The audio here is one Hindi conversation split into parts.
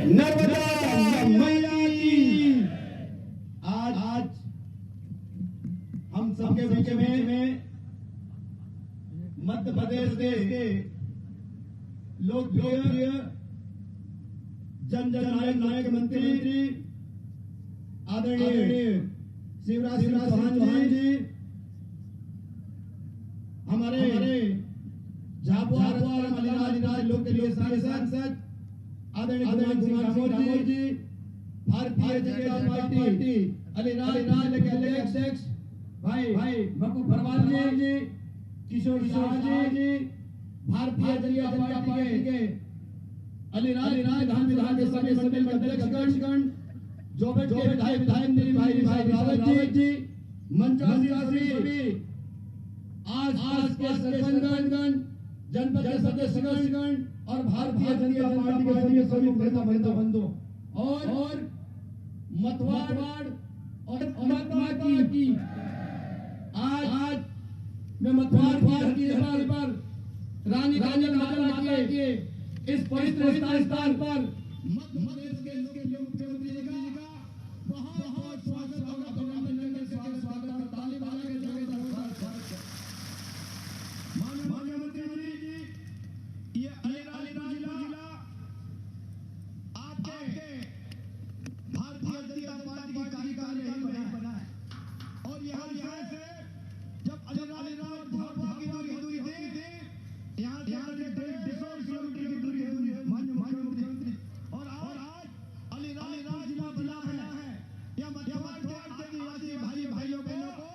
नर्मदा मैया की। आज हम सबके बीच में मध्य प्रदेश के लोकप्रिय जननायक मंत्री आदरणीय शिवराज सिंह चौहान जी, हमारे झाबुआ अलीराज लोक के लिए सांसद आदरणीय कुमार सिंह जी, भारतीय जनता पार्टी अलीराज के अध्यक्ष भाई मकू फरवाल जी, किशोर शाह जी, भारतीय जनता पार्टी के अलीराज विधानसभा के सभी अध्यक्षगण, जोबेट के विधायक भाई रावत जी, मंचासी आज के सरपंचगण, जनपद के सदस्यगण और भारतीय जनता पार्टी के सभी बंधु और मतवाड़ और महात्मा की आज मैं मतवाड़ की पर रानी राजा के इस पवित्र स्थान पर मध्य प्रदेश के मुख्यमंत्री जी का बहुत स्वागत होगा। अभिनंदन के स्वागत ताली बजा के जोरदार स्वागत। माननीय मुख्यमंत्री जी, ये अलीराज जिला आपके भारतीय जनता पार्टी की कार्यकारिणी बना है और यहाँ से जब अलीराज झाबुआ की दूरी थी, यहाँ से 150 किलोमीटर की दूरी है माननीय मुख्यमंत्री, और आज अलीराज जिला बना है। यह मध्यवाड़ के आदिवासी भाइयों बहनों को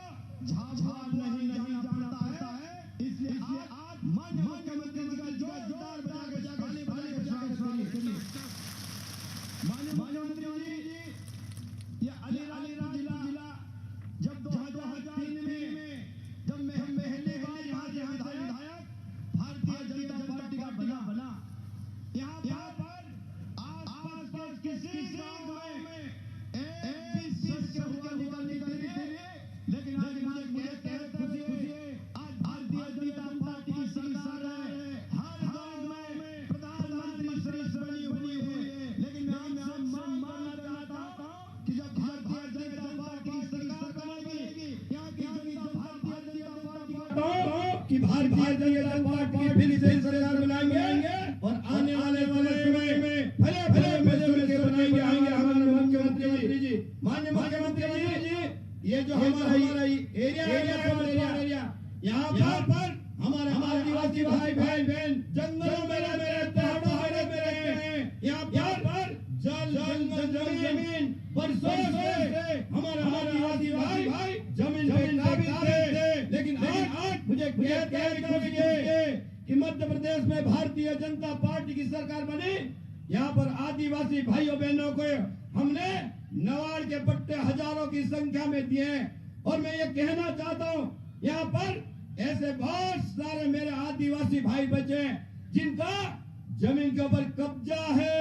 झाबुआ नहीं जाना पड़ता है। इसलिए आज माननीय मुख्यमंत्री जी का जोरदार ताली बजा के स्वागत करिए। माननीय मुख्यमंत्री जी, ये अलीराज जिला जब 2003 में जब मैं पहली बार यहाँ से विधायक भारतीय जनता पार्टी का बना, यहाँ पर आस-पास किसी गांव में एक भी सदस्य हुआ नहीं, लेकिन आज मुझे खुशी है आज भारतीय जनता पार्टी की सरकार है, हर गांव में प्रधानमंत्री बनी हुई है। लेकिन मैं आपसे मानना चाहता हूं कि जब भारतीय जनता पार्टी की सरकार बनेगी, यहाँ की जनता भारतीय जनता पार्टी कि भारतीय जनता पार्टी फिर से सरकार बनाएंगे और आने वाले समय में भले मिलकर बनाएंगे हमारे मुख्यमंत्री जी। माननीय मुख्यमंत्री जी, ये जो हमारा एरिया यहाँ पर हमारे आदिवासी भाई बहन जंगलों में रहते हैं, पहाड़ों में रहते हैं। यहाँ पर जमीन बरसों से हमारे आदिवासी भाई जमीन पे काबिज थे, लेकिन आज मुझे खुशी है कि मध्य प्रदेश में भारतीय जनता पार्टी की सरकार बनी। यहाँ पर आदिवासी भाइयों बहनों को हमने नवाड़ के पट्टे हजारों की संख्या में दिए हैं और मैं ये कहना चाहता हूँ, यहाँ पर ऐसे बहुत सारे मेरे आदिवासी भाई बचे हैं जिनका जमीन के ऊपर कब्जा है।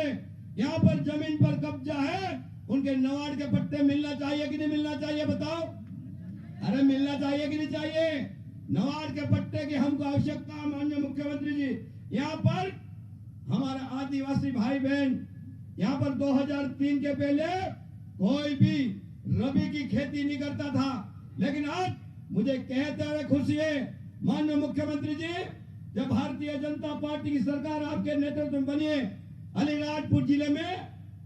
यहाँ पर जमीन पर कब्जा है, उनके नवाड़ के पट्टे मिलना चाहिए कि नहीं मिलना चाहिए बताओ? अरे मिलना चाहिए कि नहीं चाहिए? नवाड़ के पट्टे की हमको आवश्यकता है माननीय मुख्यमंत्री जी। यहाँ पर हमारे आदिवासी भाई बहन, यहाँ पर 2003 के पहले कोई भी रबी की खेती नहीं करता था, लेकिन आज मुझे कहते हुए खुशी है माननीय मुख्यमंत्री जी, जब भारतीय जनता पार्टी की सरकार आपके नेतृत्व में बनी है, अलीराजपुर जिले में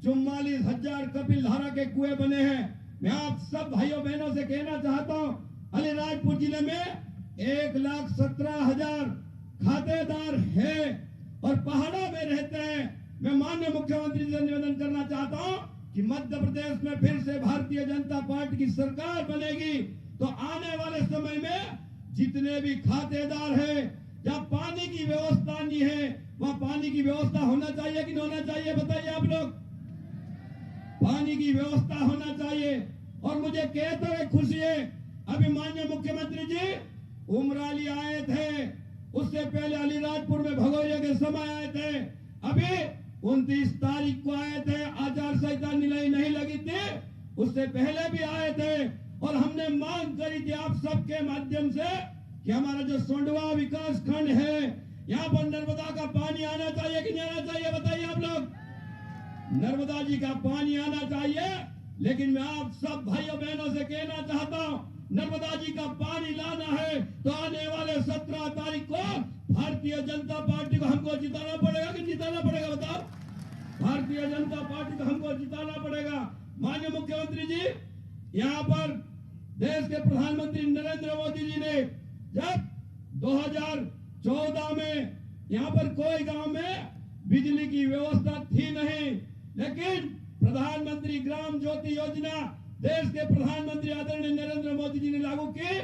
44,000 कपिल धारा के कुएं बने हैं। मैं आप सब भाइयों बहनों से कहना चाहता हूं, अलीराजपुर जिले में 1,17,000 खातेदार हैं और पहाड़ों में रहते हैं। मैं माननीय मुख्यमंत्री जी से निवेदन करना चाहता हूं कि मध्य प्रदेश में फिर से भारतीय जनता पार्टी की सरकार बनेगी तो आने वाले समय में जितने भी खातेदार हैं, जहाँ पानी की व्यवस्था नहीं है, वहाँ पानी की व्यवस्था होना चाहिए कि नहीं होना चाहिए बताइए आप लोग? पानी की व्यवस्था होना चाहिए। और मुझे कहते हुए खुशी है, अभी माननीय मुख्यमंत्री जी उमराली आए थे, उससे पहले अलीराजपुर में भगोरिया के समय आए थे, अभी 29 तारीख को आए थे, आचार संहिता नहीं लगी थी, उससे पहले भी आए थे और हमने मांग करी थी आप सबके माध्यम से कि हमारा जो सोंडवा विकास खंड है, यहाँ पर नर्मदा का पानी आना चाहिए कि नहीं आना चाहिए बताइए आप लोग? नर्मदा जी का पानी आना चाहिए, लेकिन मैं आप सब भाइयों बहनों से कहना चाहता हूं, नर्मदा जी का पानी लाना है तो आने वाले 17 तारीख को भारतीय जनता पार्टी को हमको जिताना पड़ेगा कि जिताना पड़ेगा, बताओ। भारतीय जनता पार्टी को हमको जिताना पड़ेगा। माननीय मुख्यमंत्री जी, यहाँ पर देश के प्रधानमंत्री नरेंद्र मोदी जी ने जब 2014 में यहाँ पर कोई गांव में बिजली की व्यवस्था थी नहीं, लेकिन प्रधानमंत्री ग्राम ज्योति योजना देश के प्रधानमंत्री आदरणीय नरेंद्र मोदी जी ने लागू की।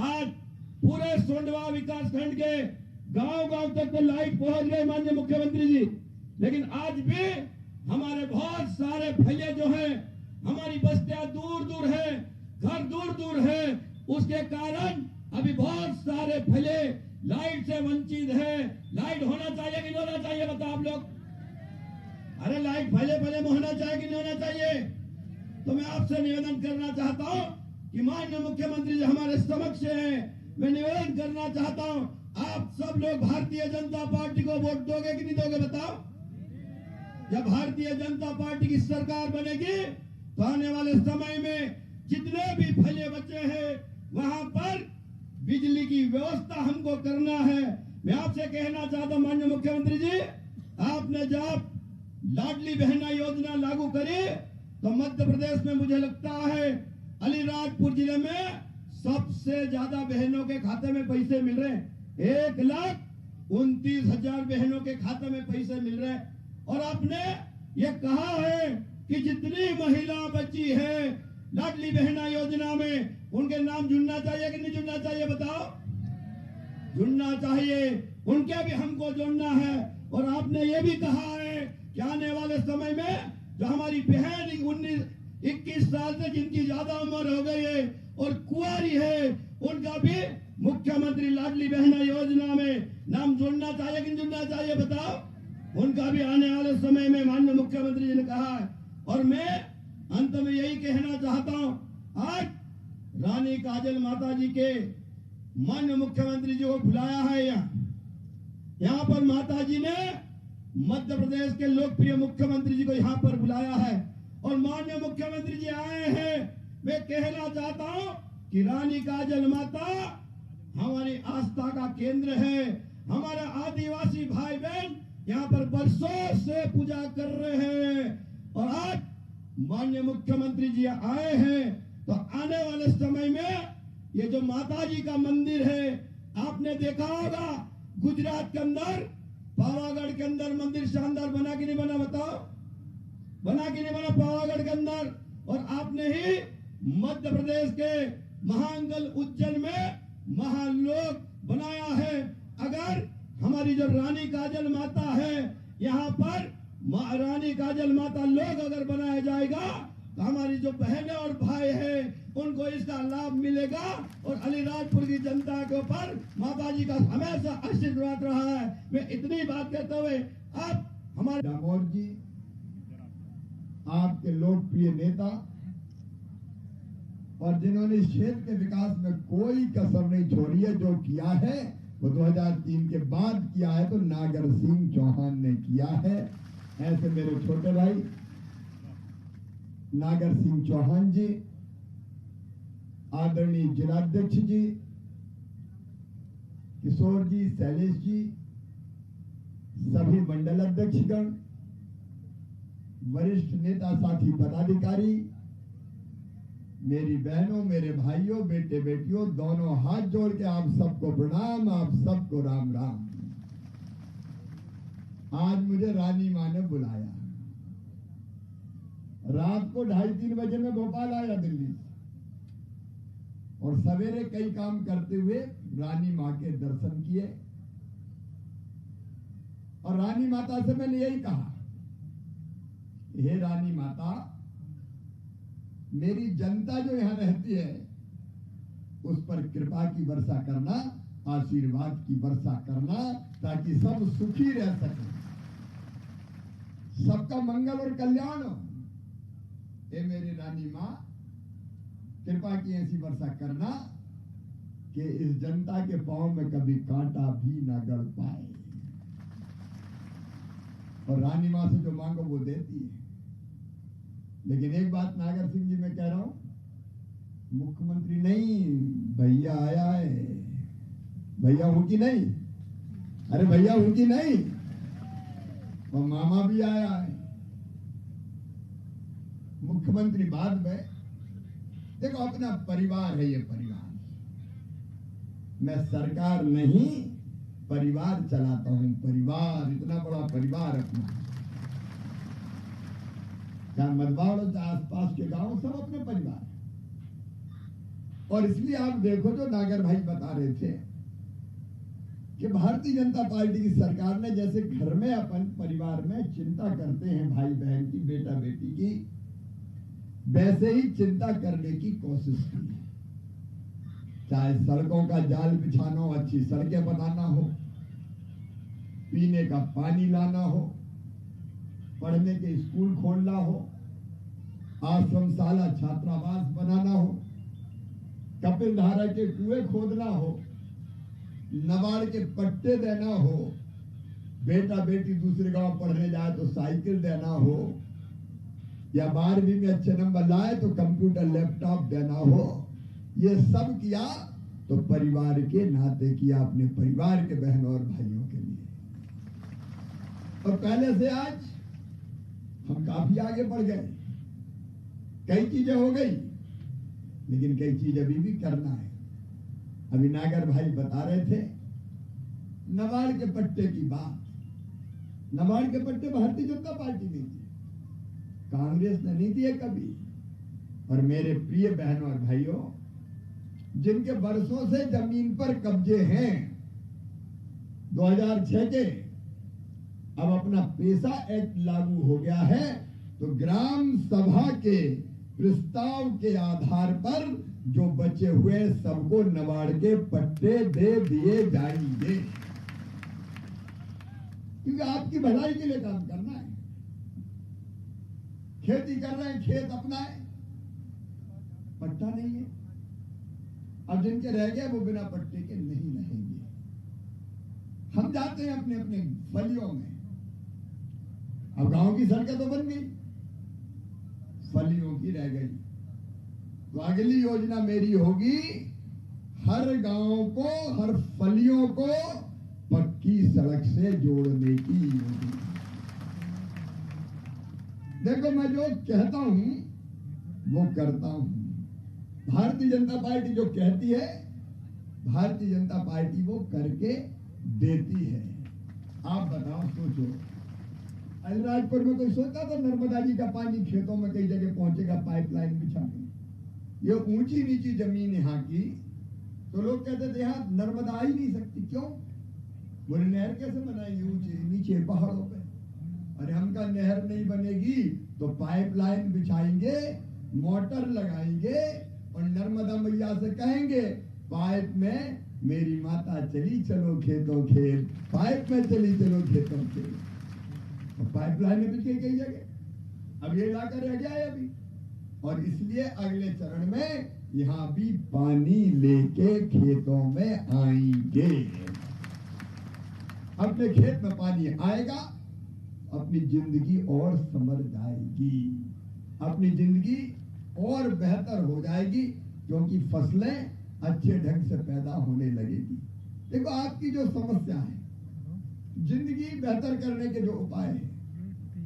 आज पूरे सोंडवा विकास खंड के गांव-गांव तक तो लाइट पहुंच गई माननीय मुख्यमंत्री जी, लेकिन आज भी हमारे बहुत सारे भैया जो हैं, हमारी बस्तियां दूर-दूर है, घर दूर-दूर है, उसके कारण अभी बहुत सारे भले लाइट से वंचित है। लाइट होना चाहिए कि नहीं होना चाहिए, बताओ आप लोग। अरे लाइट फैले में होना चाहिए कि नहीं होना चाहिए। तो मैं आपसे निवेदन करना चाहता हूं कि माननीय मुख्यमंत्री जी हमारे समक्ष हैं, मैं निवेदन करना चाहता हूं, आप सब लोग भारतीय जनता पार्टी को वोट दोगे कि नहीं दोगे, बताओ। जब भारतीय जनता पार्टी की सरकार बनेगी तो आने वाले समय में जितने भी फैले बच्चे हैं वहां पर बिजली की व्यवस्था हमको करना है। मैं आपसे कहना चाहता हूं माननीय मुख्यमंत्री जी, आपने जब लाडली बहना योजना लागू करी तो मध्य प्रदेश में मुझे लगता है अलीराजपुर जिले में सबसे ज्यादा बहनों के खाते में पैसे मिल रहे हैं। 1,29,000 बहनों के खाते में पैसे मिल रहे हैं। और आपने ये कहा है कि जितनी महिला बची है लाडली बहना योजना में उनके नाम जुड़ना चाहिए कि नहीं जुड़ना चाहिए, बताओ। जुड़ना चाहिए, उनके भी हमको जोड़ना है। और आपने ये भी कहा है कि आने वाले समय में जो हमारी बहन 19-21 साल से जिनकी ज्यादा उम्र हो गई है और कुंवारी है, उनका भी मुख्यमंत्री लाडली बहना योजना में नाम जोड़ना चाहिए कि नहीं जुड़ना चाहिए, बताओ। उनका भी आने वाले समय में माननीय मुख्यमंत्री जी ने कहा है। और मैं अंत में यही कहना चाहता हूं, आज रानी काजल माता जी के माननीय मुख्यमंत्री जी को बुलाया है। यहाँ पर माता जी ने मध्य प्रदेश के लोकप्रिय मुख्यमंत्री जी को यहाँ पर बुलाया है और माननीय मुख्यमंत्री जी आए हैं। मैं कहना चाहता हूं कि रानी काजल माता हमारी आस्था का केंद्र है। हमारे आदिवासी भाई बहन यहाँ पर बरसों से पूजा कर रहे हैं और आज माननीय मुख्यमंत्री जी आए हैं तो आने वाले समय में ये जो माता जी का मंदिर है, आपने देखा होगा गुजरात के अंदर पावागढ़ के अंदर मंदिर शानदार बना कि नहीं बना, बताओ। बना कि नहीं बना पावागढ़ के अंदर। और आपने ही मध्य प्रदेश के महांगल उज्जैन में महालोक बनाया है। अगर हमारी जो रानी काजल माता है यहाँ पर रानी काजल माता लोग अगर बनाया जाएगा तो हमारी जो बहनें और भाई हैं उनको इसका लाभ मिलेगा और अलीराजपुर की जनता के ऊपर माता जी का हमेशा आशीर्वाद रहा है। मैं इतनी बात कहते हुए अब हमारे डामोर जी आपके लोकप्रिय नेता और जिन्होंने इस क्षेत्र के विकास में कोई कसर नहीं छोड़ी है, जो किया है वो 2003 के बाद किया है तो नागर सिंह चौहान ने किया है। ऐसे मेरे छोटे भाई नागर सिंह चौहान जी, आदरणीय जिलाध्यक्ष जी, किशोर जी, शैलेश जी, सभी मंडल अध्यक्षगण, वरिष्ठ नेता साथी पदाधिकारी, मेरी बहनों, मेरे भाइयों, बेटे बेटियों, दोनों हाथ जोड़ के आप सबको प्रणाम, आप सबको राम राम। आज मुझे रानी माँ ने बुलाया। रात को 2:30-3 बजे में भोपाल आया दिल्ली से और सवेरे कई काम करते हुए रानी माँ के दर्शन किए और रानी माता से मैंने यही कहा, हे रानी माता, मेरी जनता जो यहाँ रहती है उस पर कृपा की वर्षा करना, आशीर्वाद की वर्षा करना, ताकि सब सुखी रह सके, सबका मंगल और कल्याण हो। हे मेरी रानी माँ, कृपा की ऐसी वर्षा करना कि इस जनता के पांव में कभी कांटा भी न गड़ पाए। और रानी माँ से जो मांगो वो देती है। लेकिन एक बात नागर सिंह जी मैं कह रहा हूं, मुख्यमंत्री नहीं, भैया आया है। भैया हूं कि नहीं? अरे भैया हूं कि नहीं? और मामा भी आया है। मुख्यमंत्री बाद में, देखो अपना परिवार है ये परिवार। मैं सरकार नहीं, परिवार चलाता हूं। परिवार, इतना बड़ा परिवार अपना, चाहे मधवाड़ हो चाहे आसपास के गांव, सब अपने परिवार। और इसलिए आप देखो जो नागर भाई बता रहे थे कि भारतीय जनता पार्टी की सरकार ने जैसे घर में अपन परिवार में चिंता करते हैं भाई बहन की, बेटा बेटी की, वैसे ही चिंता करने की कोशिश की है। चाहे सड़कों का जाल बिछाना हो, अच्छी सड़कें बनाना हो, पीने का पानी लाना हो, पढ़ने के स्कूल खोलना हो, आश्रमशाला छात्रावास बनाना हो, कपिल धारा के कुएं खोदना हो, नबार्ड के पट्टे देना हो, बेटा बेटी दूसरे गांव पढ़ने जाए तो साइकिल देना हो, या 12वीं में अच्छे नंबर लाए तो कंप्यूटर लैपटॉप देना हो, ये सब किया तो परिवार के नाते किया, अपने परिवार के बहन और भाइयों के लिए। और पहले से आज हम काफी आगे बढ़ गए। कई चीजें हो गई, लेकिन कई चीज अभी भी करना है। अभी नागर भाई बता रहे थे नबार्ड के पट्टे की बात। नबार्ड के पट्टे भारतीय जनता पार्टी ने दिए, कांग्रेस ने नहीं दिए कभी। और मेरे प्रिय बहनों और भाइयों, जिनके वर्षों से जमीन पर कब्जे हैं 2006 के, अब अपना पैसा एक्ट लागू हो गया है तो ग्राम सभा के प्रस्ताव के आधार पर जो बचे हुए सबको नबार्ड के पट्टे दे दिए जाएंगे, क्योंकि आपकी भलाई के लिए काम करना है। खेती कर रहे हैं, खेत अपना है, पट्टा नहीं है। अब जिनके रह गए वो बिना पट्टे के नहीं रहेंगे। हम जाते हैं अपने अपने फलियों में। अब गांव की सड़कें तो बन गई, फलियों की रह गई। तो अगली योजना मेरी होगी, हर गांव को, हर फलियों को पक्की सड़क से जोड़ने की योजना। देखो मैं जो कहता हूं वो करता हूं। भारतीय जनता पार्टी जो कहती है, भारतीय जनता पार्टी वो करके देती है। आप बताओ, सोचो, अलीराजपुर में कोई सोचता था नर्मदा जी का पानी खेतों में कई जगह पहुंचेगा पाइपलाइन बिछा के? ये ऊंची नीची जमीन यहाँ की, तो लोग कहते थे यहाँ नर्मदा आ ही नहीं सकती। क्यों? बोले नहर कैसे बनाएंगे ऊंचे नीचे पहाड़ों पे? अरे हमका नहर नहीं बनेगी तो पाइपलाइन बिछाएंगे, मोटर लगाएंगे और नर्मदा मैया से कहेंगे पाइप में मेरी माता चली चलो खेतों खेत, पाइप में चली चलो खेतों खेत। पाइपलाइन में बिछ गई कई जगह। अब ये इलाका रह गया है अभी, और इसलिए अगले चरण में यहां भी पानी लेके खेतों में आएंगे। अपने खेत में पानी आएगा, अपनी जिंदगी और संवर जाएगी, अपनी जिंदगी और बेहतर हो जाएगी, क्योंकि फसलें अच्छे ढंग से पैदा होने लगेगी। देखो आपकी जो समस्या है, जिंदगी बेहतर करने के जो उपाय है,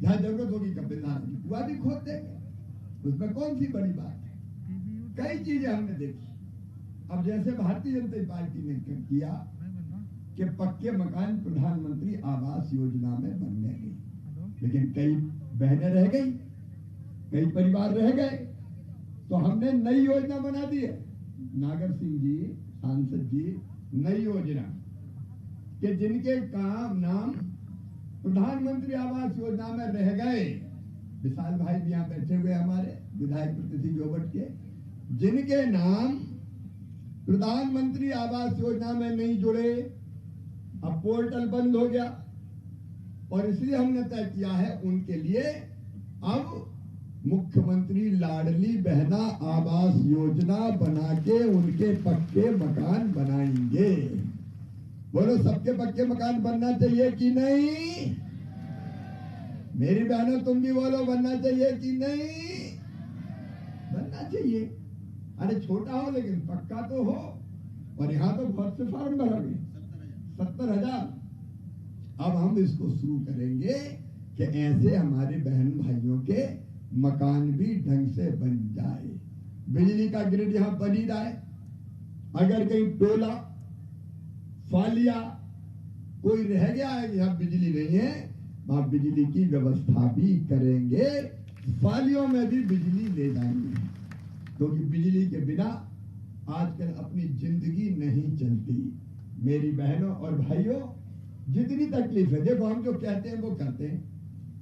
जहां जरूरत होगी कपिल धारा की कुआं भी खोद देंगे, उसमें कौन सी बड़ी बात है। कई चीजें हमने देखी। अब जैसे भारतीय जनता पार्टी ने किया कि पक्के मकान प्रधानमंत्री आवास योजना में बनने गई, लेकिन कई बहनें रह गई, कई परिवार रह गए, तो हमने नई योजना बना दी है। नागर सिंह जी, सांसद जी, नई योजना कि जिनके काम नाम प्रधानमंत्री आवास योजना में रह गए, विशाल भाई भी यहाँ बैठे हुए हमारे विधायक प्रतिनिधि जोबट के, जिनके नाम प्रधानमंत्री आवास योजना में नहीं जुड़े, अब पोर्टल बंद हो गया, और इसलिए हमने तय किया है उनके लिए अब मुख्यमंत्री लाडली बहना आवास योजना बना के उनके पक्के मकान बनाएंगे। बोलो सबके पक्के मकान बनना चाहिए कि नहीं? मेरी बहनों तुम भी बोलो बनना चाहिए कि नहीं? बनना चाहिए। अरे छोटा हो लेकिन पक्का तो हो। और यहाँ तो बहुत से फॉर्म भरोगे, 70,000। अब हम इसको शुरू करेंगे कि ऐसे हमारे बहन भाइयों के मकान भी ढंग से बन जाए। बिजली का ग्रिड यहाँ बन ही रहा है। अगर कहीं टोला फालिया कोई रह गया है यहाँ बिजली नहीं है, वहां बिजली की व्यवस्था भी करेंगे। फालियों में भी बिजली ले जाएंगे, क्योंकि बिजली के बिना आजकल अपनी जिंदगी नहीं चलती। मेरी बहनों और भाइयों, जितनी तकलीफ है, देखो हम जो कहते हैं वो करते हैं।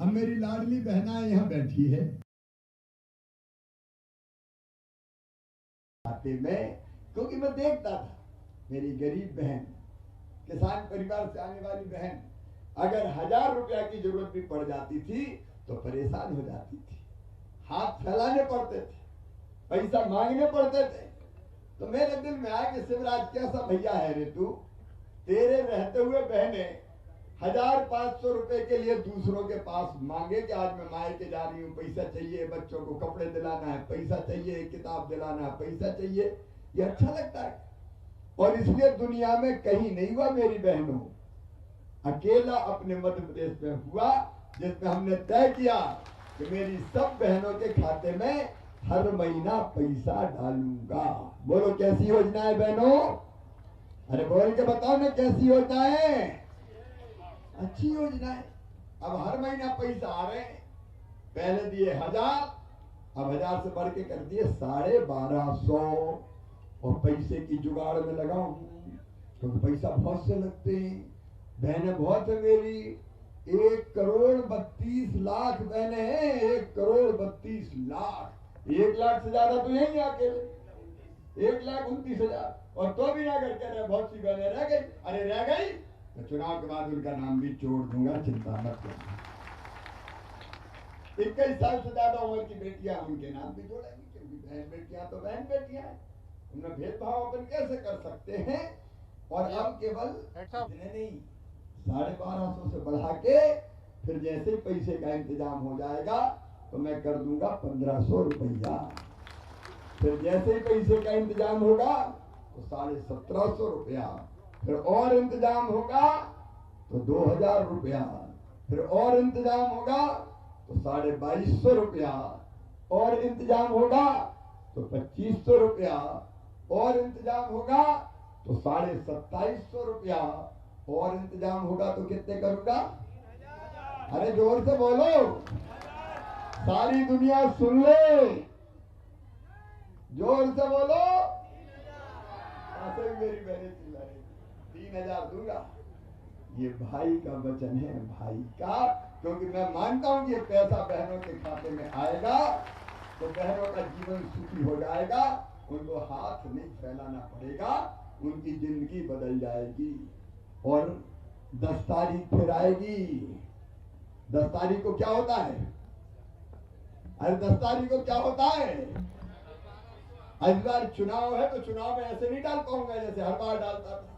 अब मेरी लाडली बहना यहाँ बैठी है में, क्योंकि मैं देखता था मेरी गरीब बहन, किसान परिवार से आने वाली बहन, अगर 1000 रुपया की जरूरत भी पड़ जाती थी तो परेशान हो जाती थी, हाथ फैलाने पड़ते थे, पैसा मांगने पड़ते थे। तो मेरे दिल में आया कि शिवराज कैसा भैया है रे तू, तेरे रहते हुए बहने 1500 रुपए के लिए दूसरों के पास मांगे कि आज मैं मायके जा रही हूँ, पैसा चाहिए, बच्चों को कपड़े दिलाना है, पैसा चाहिए, किताब दिलाना है, पैसा चाहिए। ये अच्छा लगता है। और इसलिए दुनिया में कहीं नहीं हुआ मेरी बहनों, अकेला अपने मध्य प्रदेश में हुआ, जिसमें हमने तय किया कि मेरी सब बहनों के खाते में हर महीना पैसा डालूंगा। बोलो कैसी योजना है बहनों? अरे बोल के बताओ ना कैसी योजना है? अच्छी योजना है। अब हर महीना पैसा आ रहे हैं। पहले दिए 1000, अब 1000 से बढ़ के कर दिए 1250। और पैसे की जुगाड़ में लगा हूं, क्योंकि पैसा बहुत से लगते हैं। बहनें बहुत है मेरी, 1,32,00,000 बहनें हैं, 1,32,00,000। 1 लाख से ज्यादा तो यही अकेले 1,29,000। और तो भी ना करके रहे, बहुत सी बहनें रह गई। अरे रह गई तो चुनाव के बाद उनका नाम भी जोड़ दूंगा, चिंता मत करना। 21 साल से ज्यादा उम्र की बेटियां, उनके नाम भी जोड़ेंगे, क्योंकि बहन बेटियां तो बहन बेटियां हैं। उनमें भेदभाव अपन कैसे कर सकते हैं? और अब केवल इतने नहीं, 1250 से बढ़ा के फिर जैसे ही पैसे का इंतजाम हो जाएगा तो मैं कर दूंगा 1500 रुपया। फिर जैसे ही पैसे का इंतजाम होगा तो 1750 रुपया। फिर और इंतजाम होगा तो 2000 रुपया। फिर और इंतजाम होगा तो 2250 रुपया। और इंतजाम होगा तो 2500 रुपया। और इंतजाम होगा तो 2750 रुपया। और इंतजाम होगा तो कितने करूंगा? अरे जोर से बोलो, सारी दुनिया सुन ले, जोर से बोलो। ऐसे भी मेरी बहनें चिल्ला रही, 3000 दूंगा। ये भाई का वचन है, भाई का, क्योंकि मैं मानता हूं कि ये पैसा बहनों के खाते में आएगा तो बहनों का जीवन सुखी हो जाएगा, उनको हाथ नहीं फैलाना पड़ेगा, उनकी जिंदगी बदल जाएगी। और 10 तारीख फिर आएगी। 10 तारीख को क्या होता है? अरे 10 तारीख को क्या होता है? इस बार चुनाव है तो चुनाव में ऐसे नहीं डाल पाऊंगा जैसे हर बार डालता था।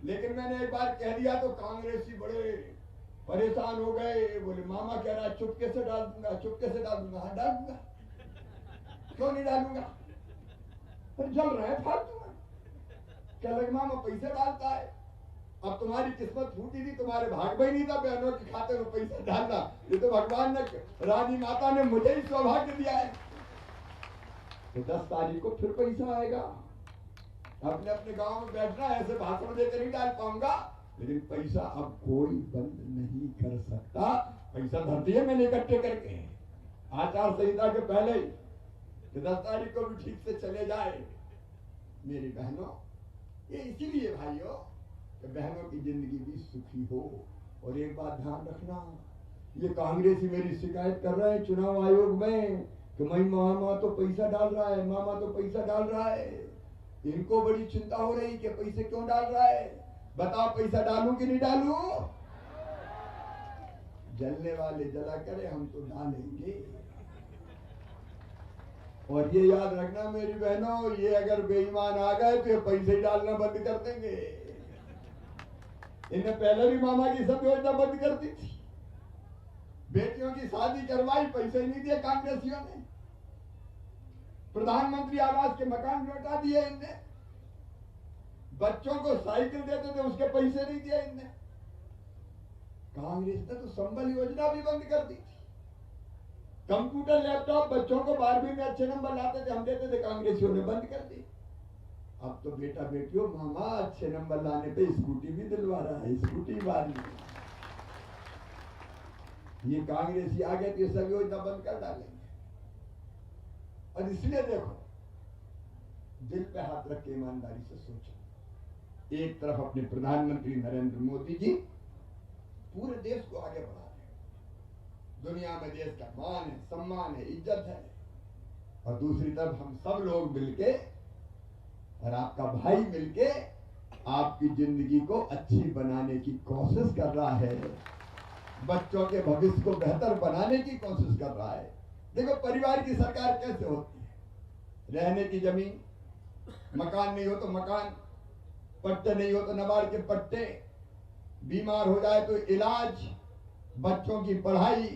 लेकिन मैंने एक बार कह दिया तो कांग्रेसी बड़े परेशान हो गए, बोले मामा कह रहा चुपके से डाल दूंगा, चुपके से डाल दूंगा। हाँ डाल दूंगा, क्यों नहीं डालूंगा? पर जल रहे हैं फालतू में। क्या लगे मामा पैसे डालता है? अब तुम्हारी किस्मत फूटी थी, तुम्हारे भाग में ही नहीं था बहनों के खाते में पैसा डालना। ये तो भगवान ने, रानी माता ने मुझे ही सौभाग्य दिया है। तो 10 तारीख को फिर पैसा आएगा। अपने अपने गांव में बैठना, ऐसे भाषण देकर नहीं डाल पाऊंगा, लेकिन पैसा अब कोई बंद नहीं कर सकता। पैसा धर दिए मैंने इकट्ठे करके, आचार संहिता के पहले ही, कि 10 तारीख को भी ठीक से चले जाए। मेरी बहनों, ये इसीलिए भाइयों कि बहनों की जिंदगी भी सुखी हो। और एक बात ध्यान रखना, ये कांग्रेसी मेरी शिकायत कर रहे हैं चुनाव आयोग में कि मई मामा तो पैसा डाल रहा है, मामा तो पैसा डाल रहा है। इनको बड़ी चिंता हो रही कि पैसे क्यों डाल रहा है। बताओ पैसा डालूं कि नहीं डालूं? जलने वाले जला करे, हम तो डालेंगे। और ये याद रखना मेरी बहनों, ये अगर बेईमान आ गए तो ये पैसे ही डालना बंद कर देंगे। इन्हें पहले भी मामा की सब योजना बंद कर दी थी। बेटियों की शादी करवाई, पैसे नहीं दिए कांग्रेसियों ने। प्रधानमंत्री आवास के मकान लौटा दिए इनने। बच्चों को साइकिल देते थे, उसके पैसे नहीं दिए इनने। कांग्रेस ने तो संबल योजना भी बंद कर दी थी। कंप्यूटर लैपटॉप बच्चों को 12वीं में अच्छे नंबर लाते थे, हम देते थे, कांग्रेसियों ने बंद कर दी। अब तो बेटा बेटियों मामा अच्छे नंबर लाने पे स्कूटी भी दिलवा रहा है, स्कूटी वाली। ये कांग्रेसी आ गए तो ये सब योजना बंद कर डालेंगे। और इसलिए देखो, दिल पे हाथ रख के ईमानदारी से सोचो। एक तरफ अपने प्रधानमंत्री नरेंद्र मोदी जी पूरे देश को आगे बढ़ा रहे हैं, दुनिया में देश का मान है, सम्मान है, इज्जत है। और दूसरी तरफ हम सब लोग मिलके और आपका भाई मिलके आपकी जिंदगी को अच्छी बनाने की कोशिश कर रहा है, बच्चों के भविष्य को बेहतर बनाने की कोशिश कर रहा है। देखो परिवार की सरकार कैसे होती है, रहने की जमीन, मकान नहीं हो तो मकान, पट्टे नहीं हो तो नबार्ड के पट्टे, बीमार हो जाए तो इलाज, बच्चों की पढ़ाई,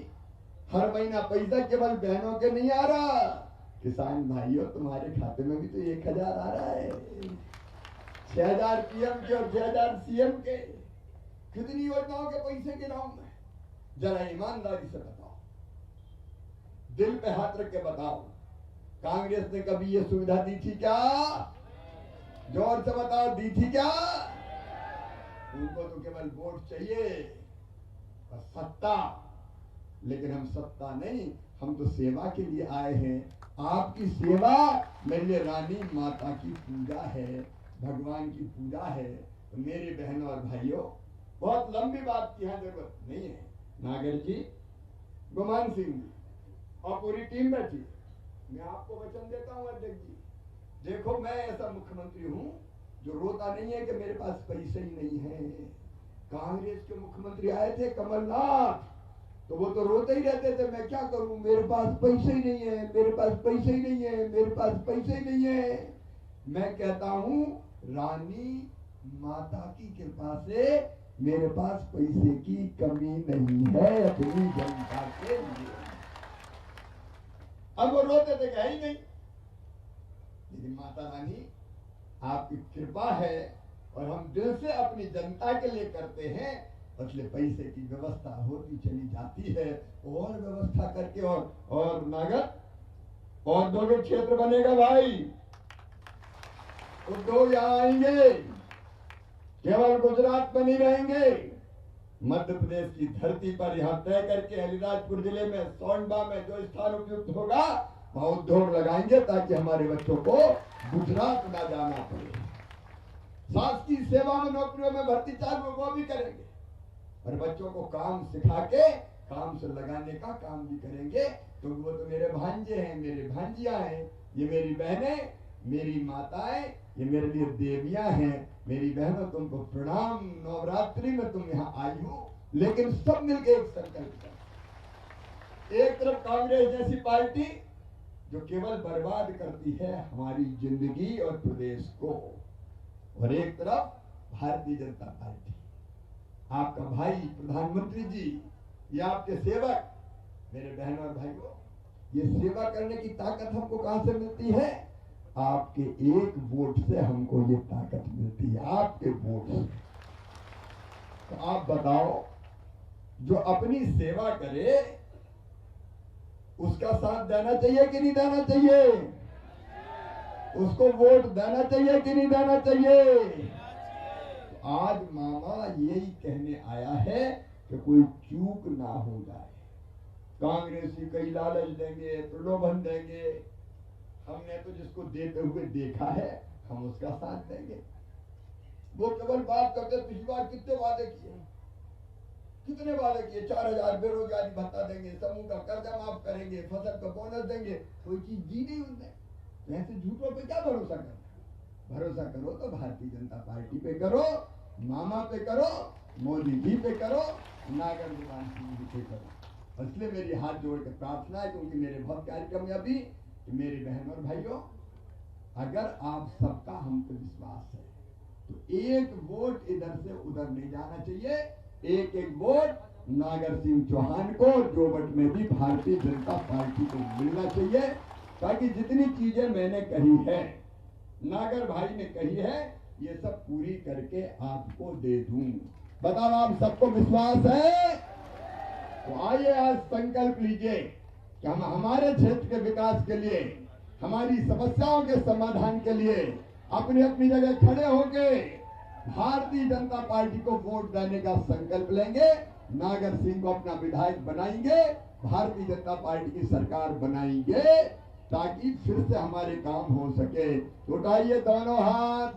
हर महीना पैसा केवल बहनों के नहीं आ रहा, किसान भाइयों तुम्हारे खाते में भी तो 1000 आ रहा है। 6000 पीएम के और 6000 सीएम के, कितनी योजनाओं के पैसे गिनाऊं मैं? जरा ईमानदारी से बताओ, दिल पे हाथ रख के बताओ, कांग्रेस ने कभी ये सुविधा दी थी क्या? जोर से बताओ, दी थी क्या? उनको तो केवल वोट चाहिए और सत्ता, लेकिन हम सत्ता नहीं, हम तो सेवा के लिए आए हैं। आपकी सेवा मेरे लिए रानी माता की पूजा है, भगवान की पूजा है। तो मेरे बहनों और भाइयों, बहुत लंबी बात की यहाँ जरूरत नहीं है। नागर जी, गुमान सिंह जी और पूरी टीम बैठी, मैं आपको वचन देता हूँ अध्यक्ष जी, देखो मैं ऐसा मुख्यमंत्री हूँ जो रोता नहीं है कि मेरे पास पैसे ही नहीं है। कांग्रेस के मुख्यमंत्री आए थे कमलनाथ, तो वो तो रोते ही रहते थे, मैं क्या करूं, मेरे पास पैसे ही नहीं है, मेरे पास पैसे ही नहीं है, मेरे पास पैसे ही नहीं है। मैं कहता हूं रानी माता की कृपा से मेरे पास पैसे की कमी नहीं है अपनी जनता के लिए। अब वो रोते थे कि ही नहीं, लेकिन माता रानी आपकी कृपा है और हम दिल से अपनी जनता के लिए करते हैं, इसलिए पैसे की व्यवस्था होती चली जाती है। और व्यवस्था करके और नगद औद्योगिक क्षेत्र बनेगा भाई, उद्योग यहाँ आएंगे, केवल गुजरात में नहीं रहेंगे, मध्य प्रदेश की धरती पर यहाँ तय करके अलीराजपुर जिले में सोंडा में जो स्थान उपयुक्त होगा वहां उद्योग लगाएंगे, ताकि हमारे बच्चों को गुजरात न जाना पड़े। शासकीय सेवा में नौकरियों में भर्ती चालू वो भी करेंगे और बच्चों को काम सिखा के काम से लगाने का काम भी करेंगे, क्योंकि वो तो मेरे भांजे हैं, मेरे भांजियां हैं, ये मेरी बहनें, मेरी माताएं, ये मेरे लिए देवियां हैं। मेरी बहनों तुमको प्रणाम, नवरात्रि में तुम यहाँ आई हो, लेकिन सब मिलकर एक संकल्प करो। एक तरफ कांग्रेस जैसी पार्टी जो केवल बर्बाद करती है हमारी जिंदगी और प्रदेश को, और एक तरफ भारतीय जनता पार्टी, आपका भाई प्रधानमंत्री जी, ये आपके सेवक, मेरे बहनों और भाइयों, ये सेवा करने की ताकत हमको कहां से मिलती है? आपके एक वोट से हमको ये ताकत मिलती है, आपके वोट से। तो आप बताओ, जो अपनी सेवा करे उसका साथ देना चाहिए कि नहीं देना चाहिए? उसको वोट देना चाहिए कि नहीं देना चाहिए? आज मामा यही कहने आया है कि कोई चूक ना हो जाए। कांग्रेसी कई लालच देंगे, प्रलोभन देंगे, हमने तो जिसको देते हुए देखा है हम उसका साथ देंगे। वो केवल बात करते, पिछली बार कितने वादे किए, कितने वादे किए, 4000 बेरोजगारी भत्ता देंगे, समूह का कर्जा माफ करेंगे, फसल का बोनस देंगे, कोई चीज दी नहीं उनने। ऐसे झूठों पे क्या भरोसा करना? भरोसा करो तो भारतीय जनता पार्टी पे करो, मामा पे करो, मोदी जी पे करो, नागर गुमान सिंह जी पे करो। इसलिए मेरी हाथ जोड़ के प्रार्थना है, क्योंकि मेरे बहुत कार्यक्रम है अभी, कि मेरे बहनों और भाइयों, अगर आप सबका हम पे विश्वास है तो एक वोट इधर से उधर नहीं जाना चाहिए, एक एक वोट नागर सिंह चौहान को जोबट में भी भारतीय जनता पार्टी को मिलना चाहिए, ताकि जितनी चीजें मैंने कही है, नागर भाई ने कही है, ये सब पूरी करके आपको दे दूं। बताओ आप सबको विश्वास है? तो आइए आज संकल्प लीजिए कि हम हमारे क्षेत्र के विकास के लिए, हमारी समस्याओं के समाधान के लिए अपनी अपनी जगह खड़े होके भारतीय जनता पार्टी को वोट देने का संकल्प लेंगे, नागर सिंह को अपना विधायक बनाएंगे, भारतीय जनता पार्टी की सरकार बनाएंगे, ताकि फिर से हमारे काम हो सके। उठाइए दोनों हाथ,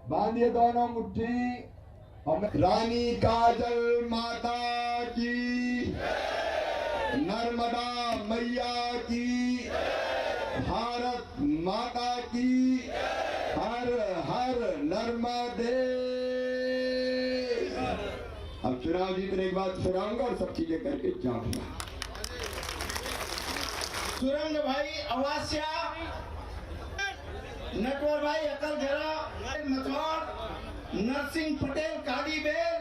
बांधिए दोनों मुट्ठी और रानी काजल माता की, नर्मदा मैया की, भारत माता की, हर हर नर्मदे। अब चुनाव जीतने के बाद फिर आऊंगा और सब चीजें करके जाऊंगा। सुरेंद्र भाई अवास्या, नटवर भाई अकल झरा, मथौर, नरसिंह पटेल कालीबेल,